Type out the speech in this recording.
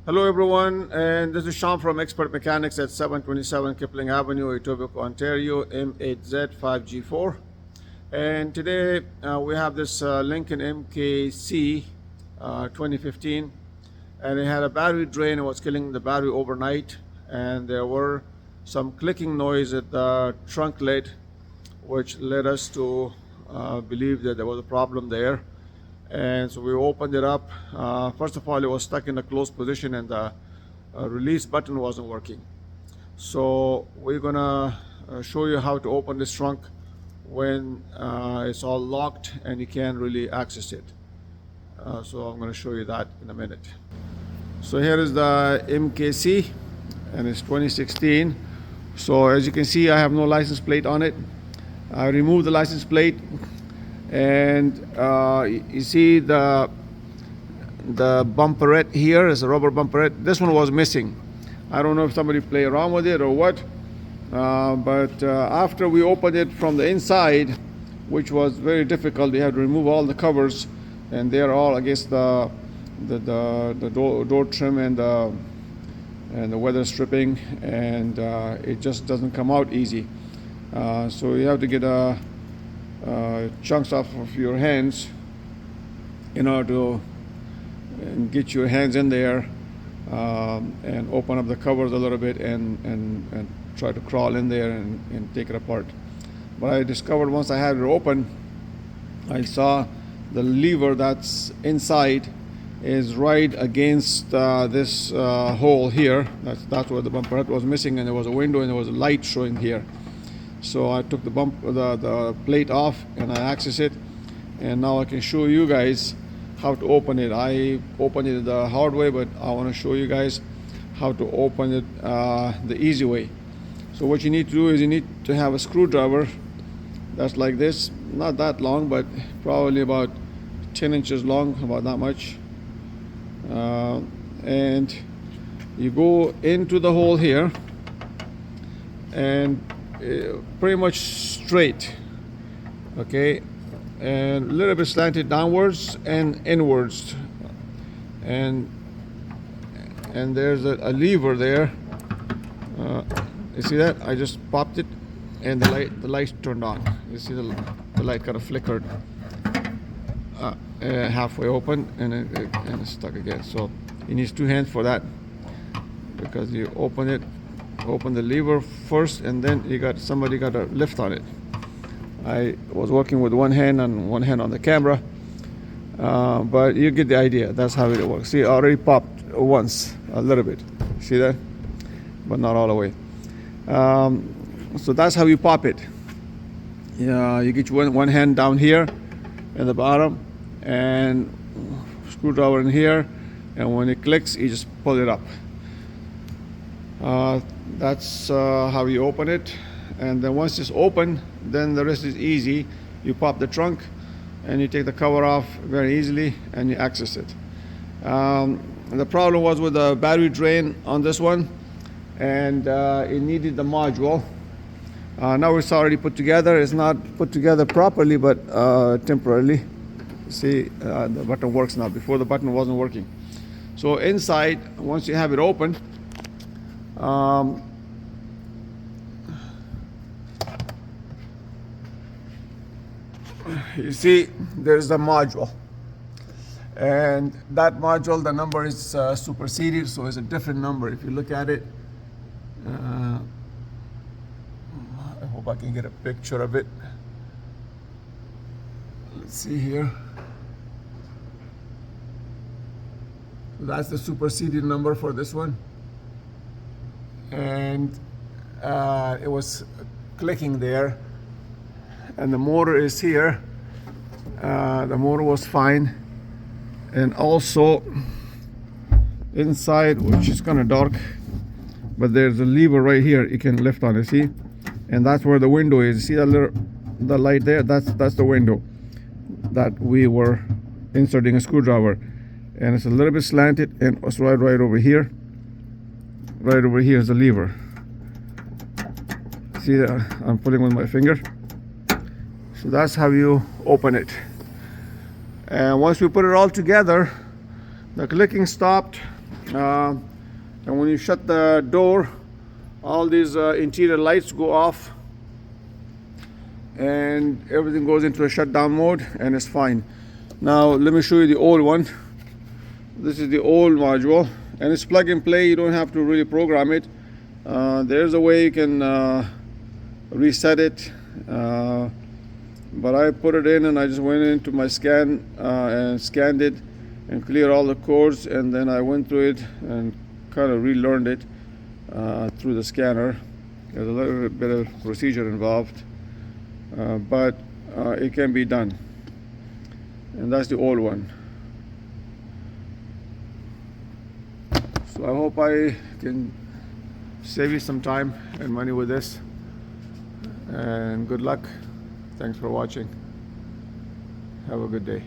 Hello everyone, and this is Sean from Expert Mechanics at 727 Kipling Avenue, Etobicoke, Ontario, M8Z5G4. And today we have this Lincoln MKC 2015, and it had a battery drain and was killing the battery overnight, and there were some clicking noise at the trunk lid, which led us to believe that there was a problem there. And so we opened it up. First of all, it was stuck in a closed position and the release button wasn't working. So we're gonna show you how to open this trunk when it's all locked and you can't really access it. So I'm gonna show you that in a minute. So here is the MKC, and it's 2016. So as you can see, I have no license plate on it. I removed the license plate, and you see the bumperette here is a rubber bumperette. This one was missing. I don't know if somebody played around with it or what, but after we opened it from the inside, which was very difficult, we had to remove all the covers, and they're all against the door trim and the weather stripping, and it just doesn't come out easy. So you have to get chunks off of your hands in order to get your hands in there and open up the covers a little bit and try to crawl in there and take it apart. But I discovered once I had it open, I saw the lever that's inside is right against this hole here. That's where the bumperette was missing, and there was a window and there was a light showing here. So I took the plate off and I accessed it, and now I can show you guys how to open it. I opened it the hard way, but I want to show you guys how to open it the easy way. So what you need to do is you need to have a screwdriver that's like this, not that long, but probably about 10 inches long, about that much. And you go into the hole here and pretty much straight, okay, and a little bit slanted downwards and inwards, and there's a lever there. You see that? I just popped it, and the light turned on. You see the light kind of flickered halfway open, and it's stuck again. So you need two hands for that, because you open the lever first, and then somebody got a lift on it. I was working with one hand on the camera, but you get the idea. That's how it works. See, it already popped once, a little bit. See that? But not all the way. So that's how you pop it. You get one hand down here at the bottom, and screwdriver in here, and when it clicks, you just pull it up. That's how you open it, and then once it's open, then the rest is easy. You pop the trunk and you take the cover off very easily and you access it. The problem was with the battery drain on this one, and it needed the module. Now it's already put together. It's not put together properly, but temporarily. See, the button works now. Before the button wasn't working. So inside, once you have it open, you see there's the module, and that module, the number is superseded, so it's a different number. If you look at it, I hope I can get a picture of it. Let's see here. That's the superseded number for this one, and it was clicking there, and the motor is here. The motor was fine, and also inside, which is kind of dark, but there's a lever right here you can lift on it, see, and that's where the window is. See the light there? That's the window that we were inserting a screwdriver, and it's a little bit slanted, and it's right over here. Right over here is the lever. See that? I'm pulling with my finger. So that's how you open it. And once we put it all together, the clicking stopped, And when you shut the door, all these interior lights go off and everything goes into a shutdown mode, and it's fine. Now let me show you the old one. This is the old module, and it's plug and play. You don't have to really program it. There's a way you can reset it, but I put it in and I just went into my scan and scanned it and cleared all the codes, and then I went through it and kind of relearned it through the scanner. There's a little bit of procedure involved, but it can be done. And that's the old one. So I hope I can save you some time and money with this, and good luck. Thanks for watching. Have a good day.